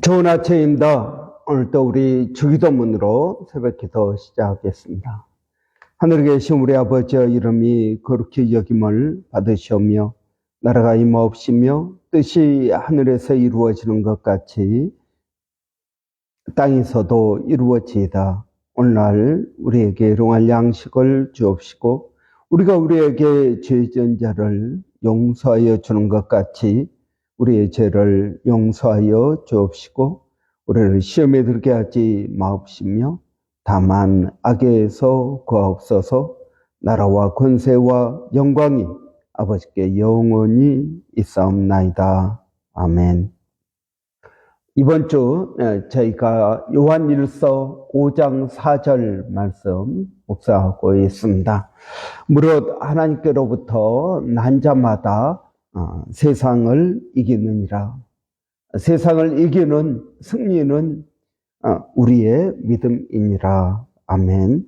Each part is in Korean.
좋은 아침입니다. 오늘도 우리 주기도문으로 새벽기도 시작하겠습니다. 하늘에 계신 우리 아버지의 이름이 거룩히 여김을 받으시오며 나라가 임하옵시며 뜻이 하늘에서 이루어지는 것 같이 땅에서도 이루어지이다. 오늘날 우리에게 일용할 양식을 주옵시고 우리가 우리에게 죄 지은 자를 용서하여 주는 것 같이 우리의 죄를 용서하여 주옵시고 우리를 시험에 들게 하지 마옵시며 다만 악에서 구하옵소서. 나라와 권세와 영광이 아버지께 영원히 있사옵나이다. 아멘. 이번 주 저희가 요한일서 5장 4절 말씀 묵상하고 있습니다. 무릇 하나님께로부터 난 자마다 세상을 이기느니라. 세상을 이기는 승리는 우리의 믿음이니라. 아멘.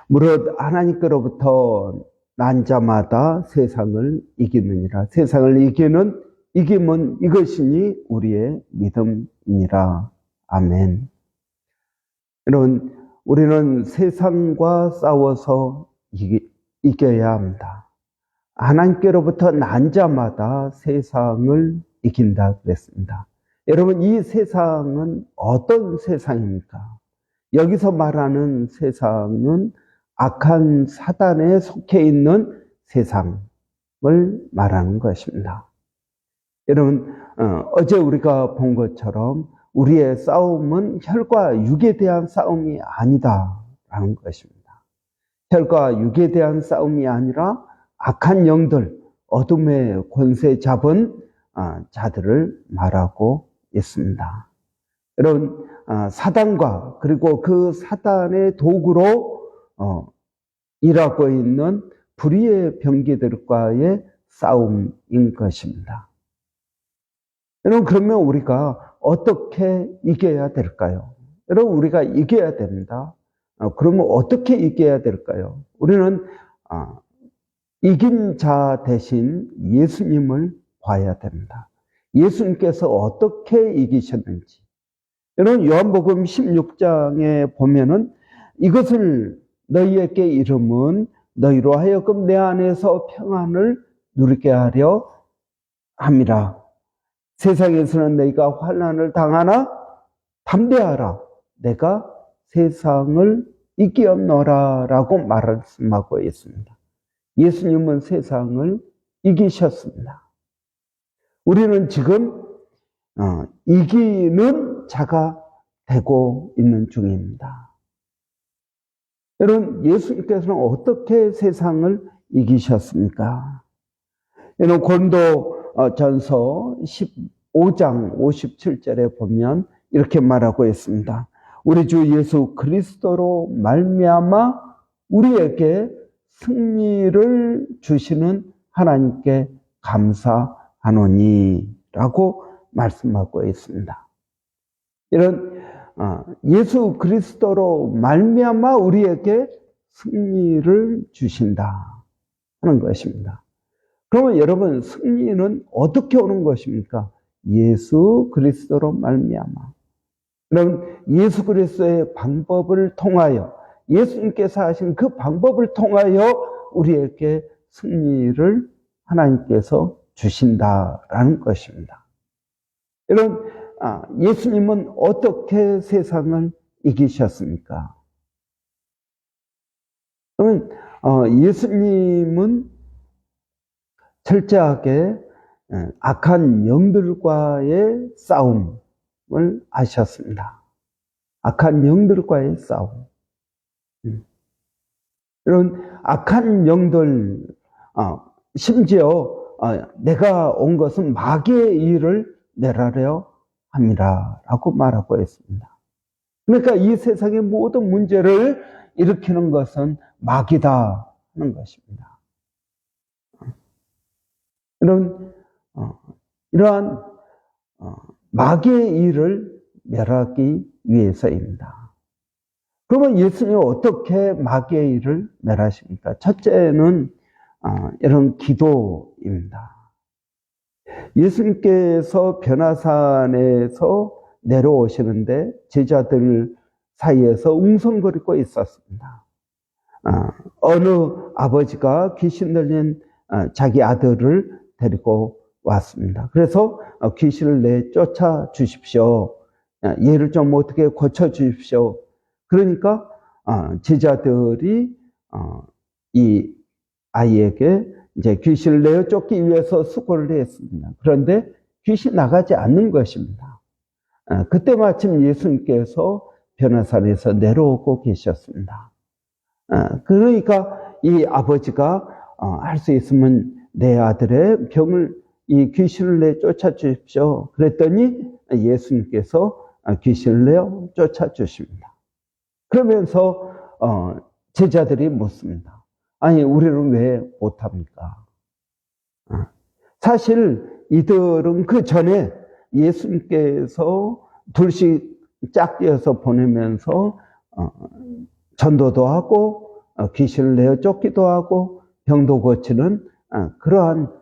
무릇 하나님께로부터 난 자마다 세상을 이기느니라. 세상을 이기는 이김은 이것이니 우리의 믿음이니라. 아멘. 여러분, 우리는 세상과 싸워서 이겨야 합니다. 하나님께로부터 난 자마다 세상을 이긴다 그랬습니다. 여러분, 이 세상은 어떤 세상입니까? 여기서 말하는 세상은 악한 사단에 속해 있는 세상을 말하는 것입니다. 여러분, 어제 우리가 본 것처럼 우리의 싸움은 혈과 육에 대한 싸움이 아니다라는 것입니다. 혈과 육에 대한 싸움이 아니라 악한 영들, 어둠의 권세 잡은 자들을 말하고 있습니다. 여러분, 사단과 그리고 그 사단의 도구로 일하고 있는 불의의 병기들과의 싸움인 것입니다. 여러분, 그러면 우리가 어떻게 이겨야 될까요? 여러분, 우리가 이겨야 됩니다. 그러면 어떻게 이겨야 될까요? 우리는 이긴 자 대신 예수님을 봐야 됩니다. 예수님께서 어떻게 이기셨는지. 여러분, 요한복음 16장에 보면은 이것을 너희에게 이름은 너희로 하여금 내 안에서 평안을 누리게 하려 함이라. 세상에서는 너희가 환난을 당하나 담대하라. 내가 세상을 이기었노라 라고 말씀하고 있습니다. 예수님은 세상을 이기셨습니다. 우리는 지금 이기는 자가 되고 있는 중입니다. 여러분, 예수님께서는 어떻게 세상을 이기셨습니까? 여러분, 고린도전서 15장 57절에 보면 이렇게 말하고 있습니다. 우리 주 예수 그리스도로 말미암아 우리에게 승리를 주시는 하나님께 감사하노니 라고 말씀하고 있습니다. 이런 예수 그리스도로 말미암아 우리에게 승리를 주신다 하는 것입니다. 그러면 여러분, 승리는 어떻게 오는 것입니까? 예수 그리스도로 말미암아. 여러분, 예수 그리스도의 방법을 통하여, 예수님께서 하신 그 방법을 통하여 우리에게 승리를 하나님께서 주신다라는 것입니다. 여러분, 예수님은 어떻게 세상을 이기셨습니까? 여러분, 예수님은 철저하게 악한 영들과의 싸움을 하셨습니다. 악한 영들과의 싸움. 이런 악한 영들, 심지어 내가 온 것은 마귀의 일을 멸하려 함이라 라고 말하고 있습니다. 그러니까 이 세상의 모든 문제를 일으키는 것은 마귀다 하는 것입니다. 이러한 마귀의 일을 멸하기 위해서입니다. 그러면 예수님이 어떻게 마귀의 일을 멸하십니까? 첫째는 이런 기도입니다. 예수님께서 변화산에서 내려오시는데 제자들 사이에서 웅성거리고 있었습니다. 어느 아버지가 귀신 들린 자기 아들을 데리고 왔습니다. 그래서 귀신을 내쫓아 주십시오. 얘를 좀 어떻게 고쳐 주십시오. 그러니까 제자들이 이 아이에게 이제 귀신을 내어 쫓기 위해서 수고를 했습니다. 그런데 귀신 나가지 않는 것입니다. 그때 마침 예수님께서 변화산에서 내려오고 계셨습니다. 그러니까 이 아버지가 할 수 있으면 내 아들의 병을 이 귀신을 내쫓아 주십시오. 그랬더니 예수님께서 귀신을 내어 쫓아 주십니다. 그러면서 제자들이 묻습니다. 아니, 우리는 왜 못합니까? 사실 이들은 그 전에 예수님께서 둘씩 짝지어서 보내면서 전도도 하고 귀신을 내어 쫓기도 하고 병도 고치는 그러한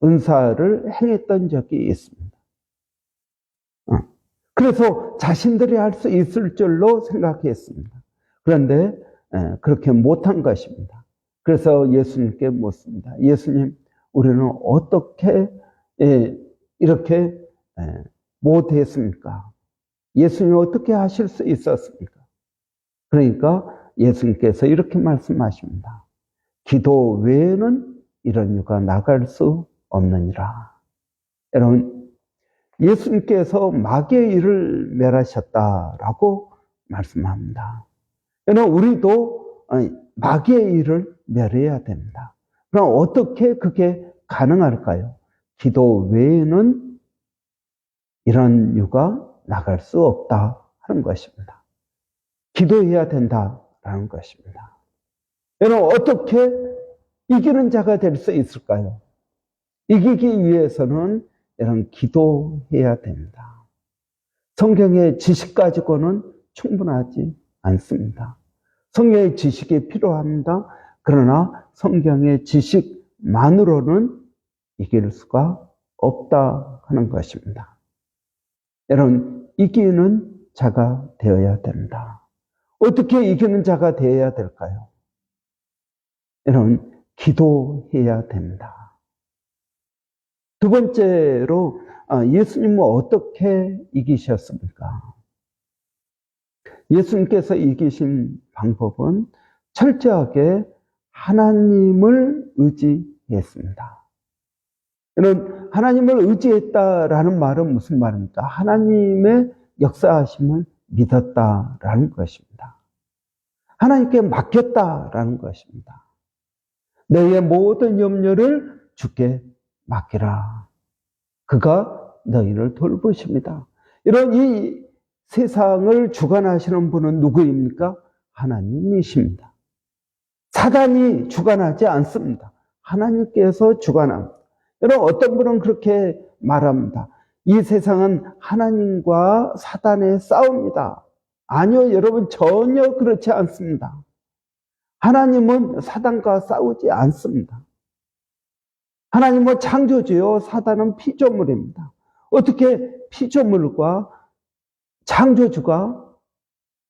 은사를 행했던 적이 있습니다. 그래서 자신들이 할 수 있을 줄로 생각했습니다. 그런데 그렇게 못한 것입니다. 그래서 예수님께 묻습니다. 예수님, 우리는 어떻게 이렇게 못했습니까? 예수님 어떻게 하실 수 있었습니까? 그러니까 예수님께서 이렇게 말씀하십니다. 기도 외에는 이런 유가 나갈 수 없느니라. 여러분, 예수님께서 마귀의 일을 멸하셨다라고 말씀합니다. 여러분, 우리도 마귀의 일을 멸해야 됩니다. 그럼 어떻게 그게 가능할까요? 기도 외에는 이런 유가 나갈 수 없다 하는 것입니다. 기도해야 된다라는 것입니다. 여러분, 어떻게 이기는 자가 될 수 있을까요? 이기기 위해서는 여러분, 기도해야 됩니다. 성경의 지식 가지고는 충분하지 않습니다. 성경의 지식이 필요합니다. 그러나 성경의 지식만으로는 이길 수가 없다 하는 것입니다. 여러분, 이기는 자가 되어야 됩니다. 어떻게 이기는 자가 되어야 될까요? 여러분, 기도해야 됩니다. 두 번째로 예수님은 어떻게 이기셨습니까? 예수님께서 이기신 방법은 철저하게 하나님을 의지했습니다. 여러분, 하나님을 의지했다라는 말은 무슨 말입니까? 하나님의 역사하심을 믿었다라는 것입니다. 하나님께 맡겼다라는 것입니다. 너희의 모든 염려를 주께 맡기라. 그가 너희를 돌보십니다. 이런 이 세상을 주관하시는 분은 누구입니까? 하나님이십니다. 사단이 주관하지 않습니다. 하나님께서 주관합니다. 여러분, 어떤 분은 그렇게 말합니다. 이 세상은 하나님과 사단의 싸움이다. 아니요, 여러분, 전혀 그렇지 않습니다. 하나님은 사단과 싸우지 않습니다. 하나님은 창조주요, 사단은 피조물입니다. 어떻게 피조물과 창조주가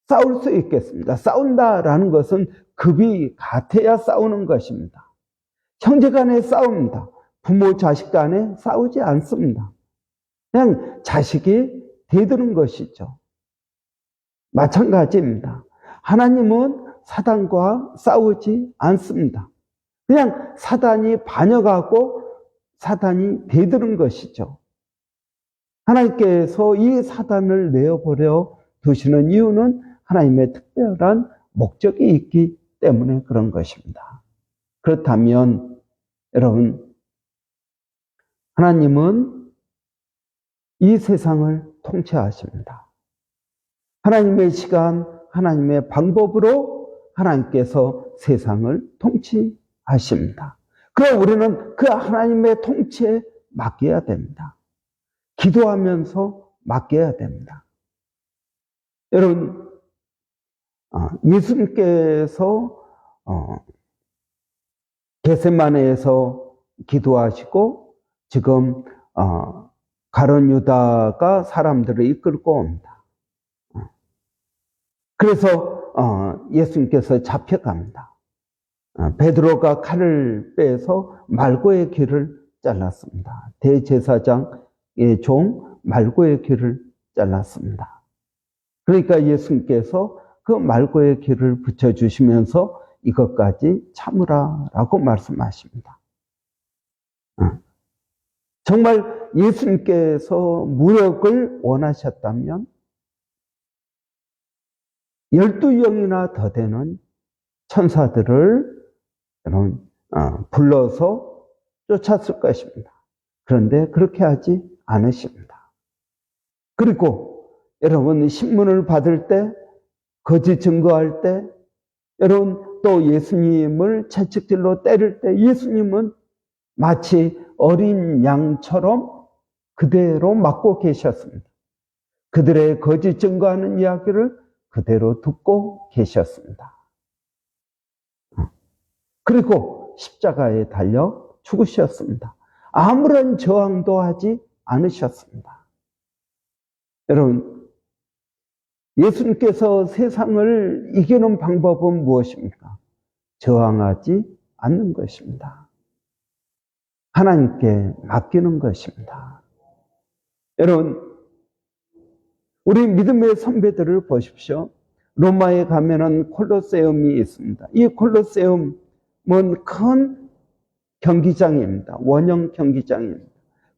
싸울 수 있겠습니까? 싸운다라는 것은 급이 같아야 싸우는 것입니다. 형제 간에 싸웁니다. 부모 자식 간에 싸우지 않습니다. 그냥 자식이 대드는 것이죠. 마찬가지입니다. 하나님은 사단과 싸우지 않습니다. 그냥 사단이 반역하고 사단이 대드는 것이죠. 하나님께서 이 사단을 내어버려 두시는 이유는 하나님의 특별한 목적이 있기 때문에 그런 것입니다. 그렇다면 여러분, 하나님은 이 세상을 통치하십니다. 하나님의 시간, 하나님의 방법으로 하나님께서 세상을 통치하십니다. 그럼 우리는 그 하나님의 통치에 맡겨야 됩니다. 기도하면서 맡겨야 됩니다. 여러분, 예수님께서 겟세마네에서 기도하시고 지금 가룟 유다가 사람들을 이끌고 옵니다. 그래서 예수님께서 잡혀갑니다. 베드로가 칼을 빼서 말고의 귀를 잘랐습니다. 대제사장의 종 말고의 귀를 잘랐습니다. 그러니까 예수님께서 그 말고의 귀를 붙여주시면서 이것까지 참으라라고 말씀하십니다. 정말 예수님께서 무역을 원하셨다면 12영이나 더 되는 천사들을 불러서 쫓았을 것입니다. 그런데 그렇게 하지 않으십니다. 그리고 여러분 신문을 받을 때, 거짓 증거할 때, 여러분 또 예수님을 채찍질로 때릴 때 예수님은 마치 어린 양처럼 그대로 맡고 계셨습니다. 그들의 거짓 증거하는 이야기를 그대로 듣고 계셨습니다. 그리고 십자가에 달려 죽으셨습니다. 아무런 저항도 하지 않으셨습니다. 여러분, 예수님께서 세상을 이기는 방법은 무엇입니까? 저항하지 않는 것입니다. 하나님께 맡기는 것입니다. 여러분, 우리 믿음의 선배들을 보십시오. 로마에 가면은 콜로세움이 있습니다. 이 콜로세움은 큰 경기장입니다. 원형 경기장입니다.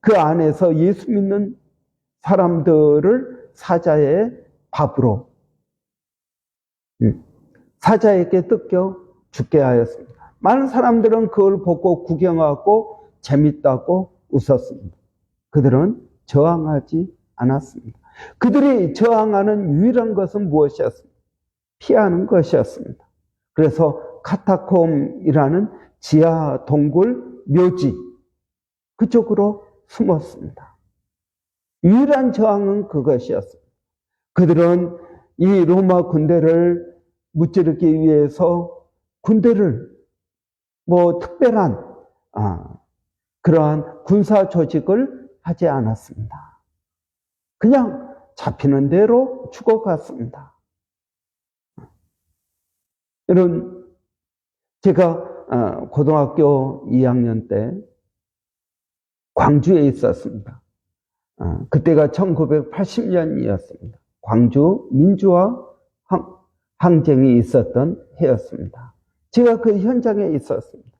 그 안에서 예수 믿는 사람들을 사자의 밥으로 사자에게 뜯겨 죽게 하였습니다. 많은 사람들은 그걸 보고 구경하고 재밌다고 웃었습니다. 그들은 저항하지 않았습니다. 그들이 저항하는 유일한 것은 무엇이었습니까? 피하는 것이었습니다. 그래서 카타콤이라는 지하 동굴 묘지 그쪽으로 숨었습니다. 유일한 저항은 그것이었습니다. 그들은 이 로마 군대를 무찌르기 위해서 군대를 특별한 그러한 군사 조직을 하지 않았습니다. 그냥 잡히는 대로 죽어갔습니다. 여러분, 제가 고등학교 2학년 때 광주에 있었습니다. 그때가 1980년이었습니다. 광주 민주화 항쟁이 있었던 해였습니다. 제가 그 현장에 있었습니다.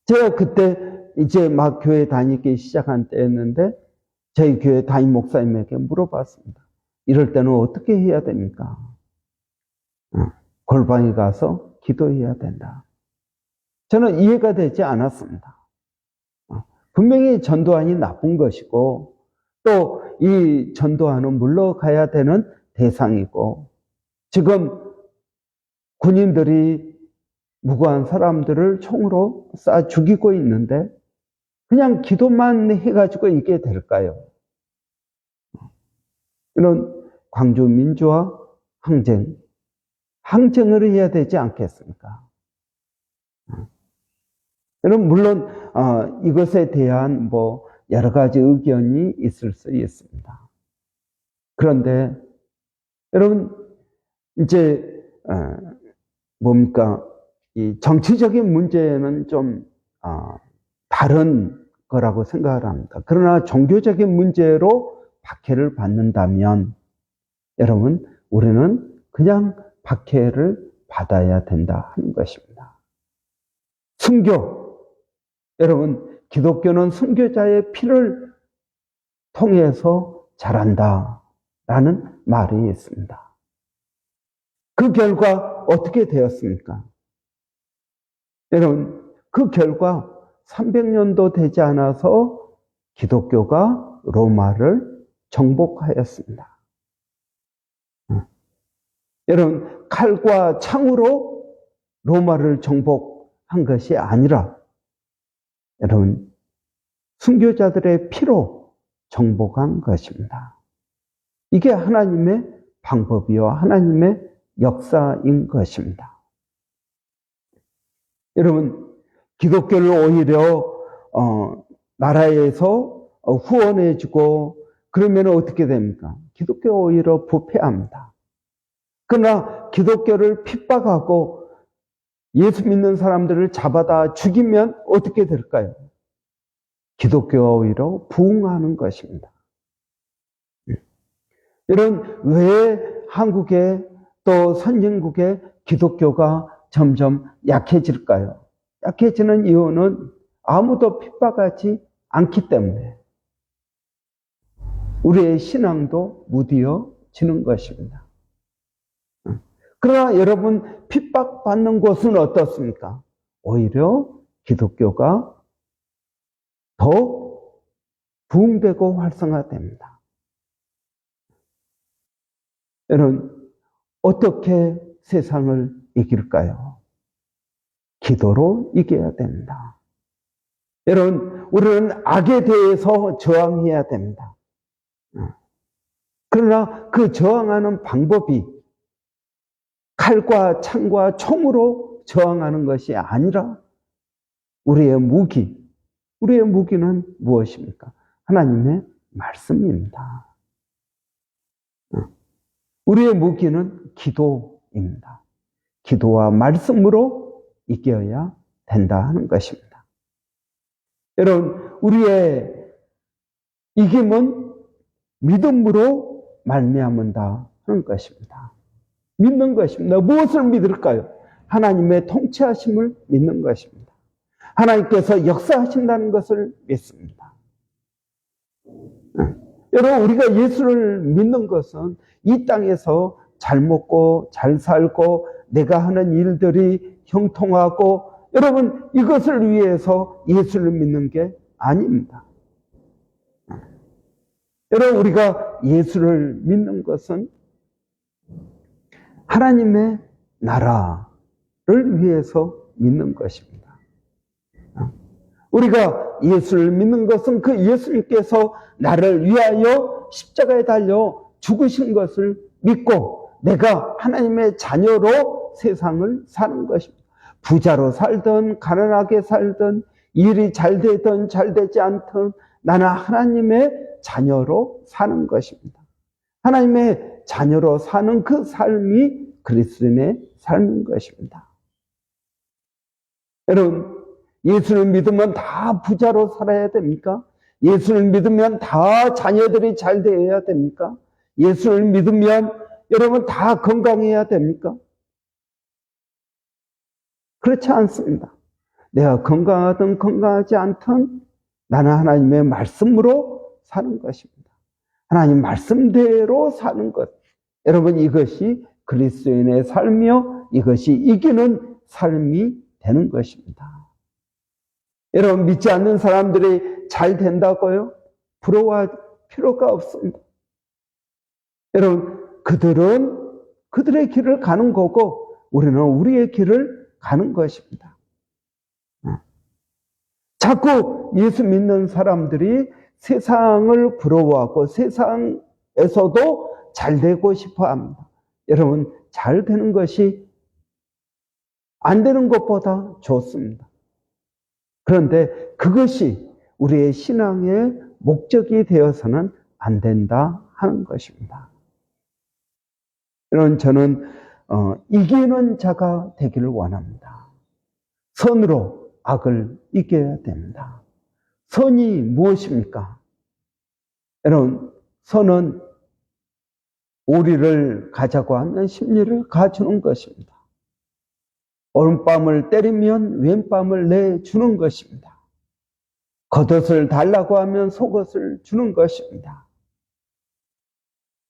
제가 그때 이제 막 교회 다니기 시작한 때였는데 저희 교회 담임 목사님에게 물어봤습니다. 이럴 때는 어떻게 해야 됩니까? 골방에 가서 기도해야 된다. 저는 이해가 되지 않았습니다. 분명히 전도안이 나쁜 것이고 또 이 전도안은 물러가야 되는 대상이고 지금 군인들이 무고한 사람들을 총으로 쏴 죽이고 있는데 그냥 기도만 해가지고 이게 될까요? 이런 광주 민주화 항쟁을 해야 되지 않겠습니까? 여러분 물론 이것에 대한 여러 가지 의견이 있을 수 있습니다. 그런데 여러분 이제 이 정치적인 문제는 좀 다른 거라고 생각을 합니다. 그러나 종교적인 문제로 박해를 받는다면 여러분 우리는 그냥 박해를 받아야 된다 하는 것입니다. 순교, 여러분 기독교는 순교자의 피를 통해서 자란다라는 말이 있습니다. 그 결과 어떻게 되었습니까? 여러분 그 결과 300년도 되지 않아서 기독교가 로마를 정복하였습니다. 여러분 칼과 창으로 로마를 정복한 것이 아니라 여러분 순교자들의 피로 정복한 것입니다. 이게 하나님의 방법이요 하나님의 역사인 것입니다. 여러분 기독교를 오히려 나라에서 후원해주고 그러면 어떻게 됩니까? 기독교 오히려 부패합니다. 그러나 기독교를 핍박하고 예수 믿는 사람들을 잡아다 죽이면 어떻게 될까요? 기독교가 오히려 부흥하는 것입니다. 이런 왜 한국에 또 선진국에 기독교가 점점 약해질까요? 약해지는 이유는 아무도 핍박하지 않기 때문에 우리의 신앙도 무디어지는 것입니다. 그러나 여러분, 핍박받는 곳은 어떻습니까? 오히려 기독교가 더 부흥되고 활성화됩니다. 여러분, 어떻게 세상을 이길까요? 기도로 이겨야 됩니다. 여러분, 우리는 악에 대해서 저항해야 됩니다. 그러나 그 저항하는 방법이 칼과 창과 총으로 저항하는 것이 아니라 우리의 무기는 무엇입니까? 하나님의 말씀입니다. 우리의 무기는 기도입니다. 기도와 말씀으로 이겨야 된다 하는 것입니다. 여러분, 우리의 이김은 믿음으로 말미암는다 하는 것입니다. 믿는 것입니다. 무엇을 믿을까요? 하나님의 통치하심을 믿는 것입니다. 하나님께서 역사하신다는 것을 믿습니다. 여러분, 우리가 예수를 믿는 것은 이 땅에서 잘 먹고 잘 살고 내가 하는 일들이 형통하고, 여러분, 이것을 위해서 예수를 믿는 게 아닙니다. 여러분, 우리가 예수를 믿는 것은 하나님의 나라를 위해서 믿는 것입니다. 우리가 예수를 믿는 것은 그 예수님께서 나를 위하여 십자가에 달려 죽으신 것을 믿고 내가 하나님의 자녀로 세상을 사는 것입니다. 부자로 살든 가난하게 살든 일이 잘 되든 잘 되지 않든 나는 하나님의 자녀로 사는 것입니다. 하나님의 자녀로 사는 그 삶이 그리스도인의 삶인 것입니다. 여러분, 예수를 믿으면 다 부자로 살아야 됩니까? 예수를 믿으면 다 자녀들이 잘 되어야 됩니까? 예수를 믿으면 여러분 다 건강해야 됩니까? 그렇지 않습니다. 내가 건강하든 건강하지 않든 나는 하나님의 말씀으로 사는 것입니다. 하나님 말씀대로 사는 것. 여러분, 이것이 그리스도인의 삶이요, 이것이 이기는 삶이 되는 것입니다. 여러분, 믿지 않는 사람들이 잘 된다고요? 부러워할 필요가 없습니다. 여러분, 그들은 그들의 길을 가는 거고 우리는 우리의 길을 가는 것입니다. 자꾸 예수 믿는 사람들이 세상을 부러워하고 세상에서도 잘 되고 싶어 합니다. 여러분, 잘 되는 것이 안 되는 것보다 좋습니다. 그런데 그것이 우리의 신앙의 목적이 되어서는 안 된다 하는 것입니다. 여러분, 저는 이기는 자가 되기를 원합니다. 선으로 악을 이겨야 됩니다. 선이 무엇입니까? 여러분, 선은 오리를 가자고 하면 심리를 가주는 것입니다. 오른밤을 때리면 왼밤을 내주는 것입니다. 겉옷을 달라고 하면 속옷을 주는 것입니다.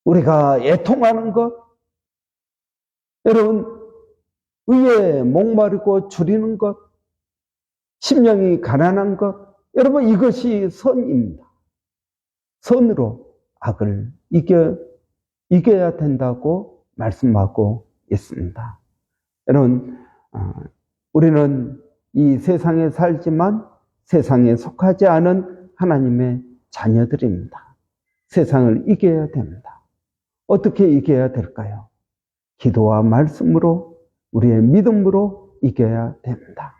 우리가 애통하는 것, 여러분, 의에 목마르고 줄이는 것, 심령이 가난한 것, 여러분, 이것이 선입니다. 선으로 악을 이겨야 된다고 말씀하고 있습니다. 여러분, 우리는 이 세상에 살지만 세상에 속하지 않은 하나님의 자녀들입니다. 세상을 이겨야 됩니다. 어떻게 이겨야 될까요? 기도와 말씀으로, 우리의 믿음으로 이겨야 됩니다.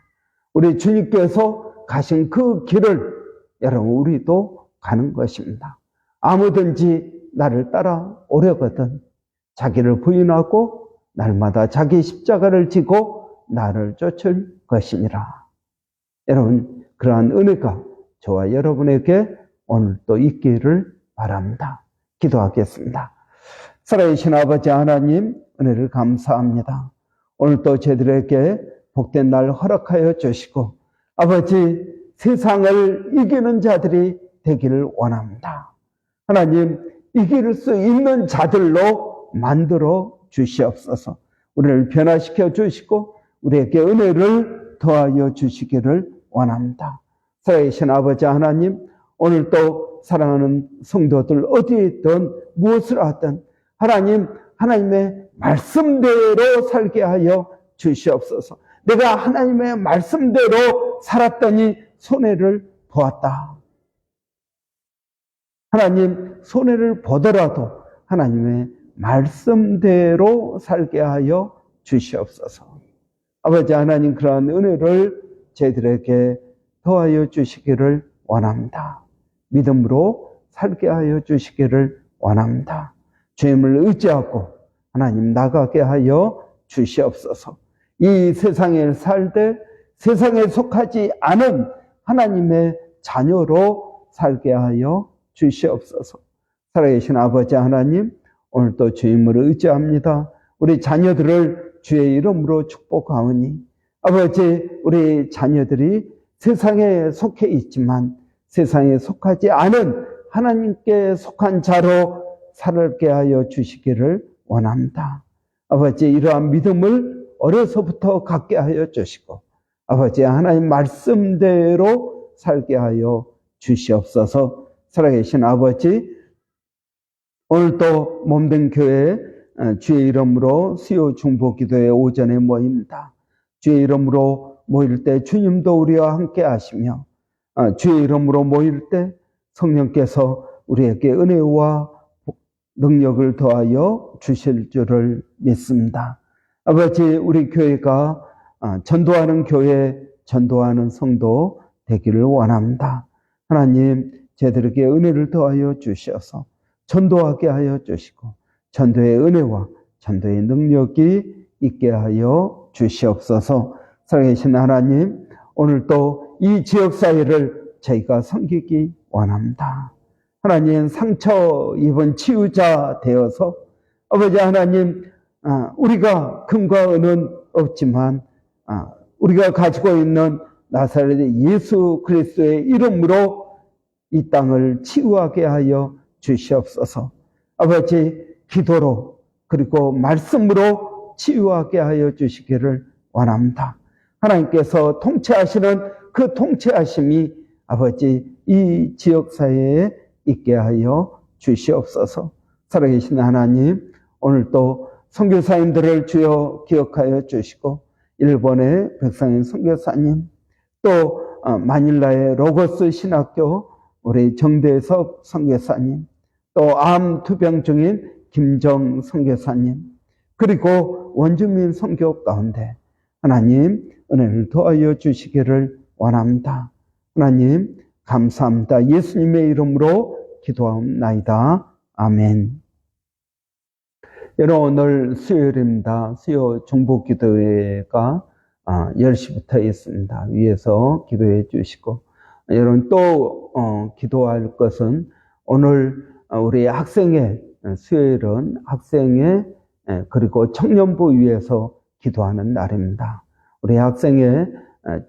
우리 주님께서 가신 그 길을 여러분, 우리도 가는 것입니다. 아무든지 나를 따라 오려거든 자기를 부인하고 날마다 자기 십자가를 지고 나를 쫓을 것이니라. 여러분, 그러한 은혜가 저와 여러분에게 오늘 또 있기를 바랍니다. 기도하겠습니다. 살아계신 아버지 하나님, 은혜를 감사합니다. 오늘 또 저희들에게 복된 날 허락하여 주시고 아버지, 세상을 이기는 자들이 되기를 원합니다. 하나님, 이길 수 있는 자들로 만들어 주시옵소서. 우리를 변화시켜 주시고 우리에게 은혜를 더하여 주시기를 원합니다. 살아계신 아버지 하나님, 오늘 또 사랑하는 성도들 어디에 있든 무엇을 하든 하나님, 하나님의 말씀대로 살게 하여 주시옵소서. 내가 하나님의 말씀대로 살았더니 손해를 보았다. 하나님, 손해를 보더라도 하나님의 말씀대로 살게 하여 주시옵소서. 아버지 하나님, 그러한 은혜를 저희들에게 더하여 주시기를 원합니다. 믿음으로 살게 하여 주시기를 원합니다. 주님을 의지하고 하나님 나가게 하여 주시옵소서. 이 세상에 살되 세상에 속하지 않은 하나님의 자녀로 살게 하여 주시옵소서. 살아계신 아버지 하나님, 오늘도 주님을 의지합니다. 우리 자녀들을 주의 이름으로 축복하오니 아버지, 우리 자녀들이 세상에 속해 있지만 세상에 속하지 않은 하나님께 속한 자로 살게 하여 주시기를 원합니다. 아버지, 이러한 믿음을 어려서부터 갖게 하여 주시고 아버지, 하나님 말씀대로 살게 하여 주시옵소서. 살아계신 아버지, 오늘도 몸된 교회 주의 이름으로 수요 중보 기도회 오전에 모입니다. 주의 이름으로 모일 때 주님도 우리와 함께 하시며 주의 이름으로 모일 때 성령께서 우리에게 은혜와 능력을 더하여 주실 줄을 믿습니다. 아버지, 우리 교회가 전도하는 교회, 전도하는 성도 되기를 원합니다. 하나님, 저희들에게 은혜를 더하여 주셔서 전도하게 하여 주시고 전도의 은혜와 전도의 능력이 있게 하여 주시옵소서. 살아계신 하나님, 오늘도 이 지역사회를 저희가 섬기기 원합니다. 하나님, 상처 입은 치유자 되어서 아버지 하나님, 우리가 금과 은은 없지만 우리가 가지고 있는 나사렛 예수 그리스도의 이름으로 이 땅을 치유하게 하여 주시옵소서. 아버지, 기도로 그리고 말씀으로 치유하게 하여 주시기를 원합니다. 하나님께서 통치하시는 그 통치하심이 아버지 이 지역사회에 있게 하여 주시옵소서. 살아계신 하나님, 오늘도 선교사님들을 주여 기억하여 주시고 일본의 백상현 선교사님, 또 마닐라의 로고스 신학교 우리 정대섭 선교사님, 또 암 투병 중인 김정 선교사님, 그리고 원주민 선교 가운데 하나님 은혜를 더하여 주시기를 원합니다. 하나님 감사합니다. 예수님의 이름으로 기도하옵나이다. 아멘. 여러분, 오늘 수요일입니다. 수요 중보기도회가 10시부터 있습니다. 위에서 기도해 주시고, 여러분 또 기도할 것은 오늘 우리 학생회, 수요일은 학생회 그리고 청년부 위에서 기도하는 날입니다. 우리 학생회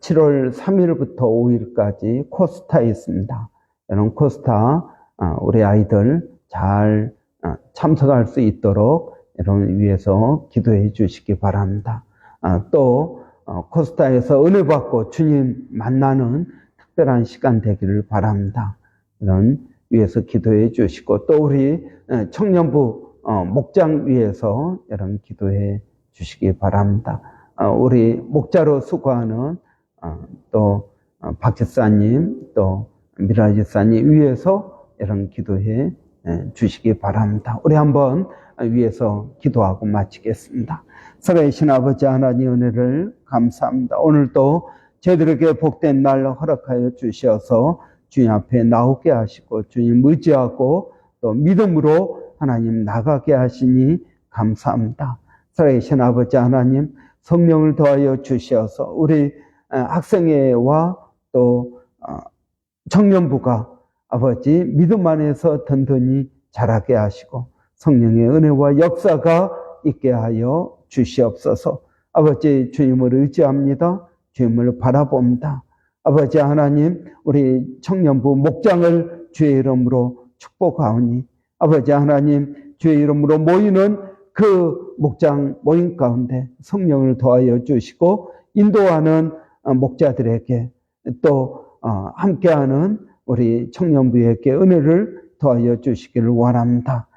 7월 3일부터 5일까지 코스타에 있습니다. 여러분 코스타 우리 아이들 잘 참석할 수 있도록 여러분 위해서 기도해 주시기 바랍니다. 또 코스타에서 은혜 받고 주님 만나는 특별한 시간 되기를 바랍니다. 이런 위해서 기도해 주시고, 또 우리 청년부 목장 위해서 여러분 기도해 주시기 바랍니다. 우리 목자로 수고하는 또 박 집사님, 또 미라 집사님 위해서 여러분 기도해 주시기 바랍니다. 우리 한번 위해서 기도하고 마치겠습니다. 살아계신 아버지 하나님, 은혜를 감사합니다. 오늘도 저희들에게 복된 날 허락하여 주셔서 주님 앞에 나오게 하시고 주님 의지하고 또 믿음으로 하나님 나가게 하시니 감사합니다. 살아계신 아버지 하나님, 성령을 더하여 주시어서 우리 학생회와 또 청년부가 아버지 믿음 안에서 든든히 자라게 하시고 성령의 은혜와 역사가 있게 하여 주시옵소서. 아버지 주님을 의지합니다. 주님을 바라봅니다. 아버지 하나님, 우리 청년부 목장을 주의 이름으로 축복하오니 아버지 하나님, 주의 이름으로 모이는 그 목장 모임 가운데 성령을 더하여 주시고 인도하는 목자들에게 또 함께하는 우리 청년부에게 은혜를 더하여 주시기를 원합니다.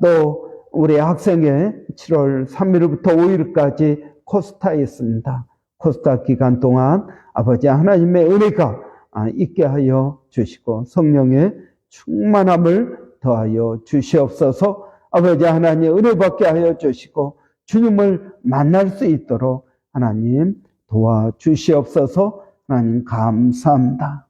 또 우리 학생회 7월 3일부터 5일까지 코스타에 있습니다. 코스타 기간 동안 아버지 하나님의 은혜가 있게 하여 주시고 성령의 충만함을 더하여 주시옵소서. 아버지 하나님 은혜 받게 하여 주시고 주님을 만날 수 있도록 하나님 도와주시옵소서. 하나님 감사합니다.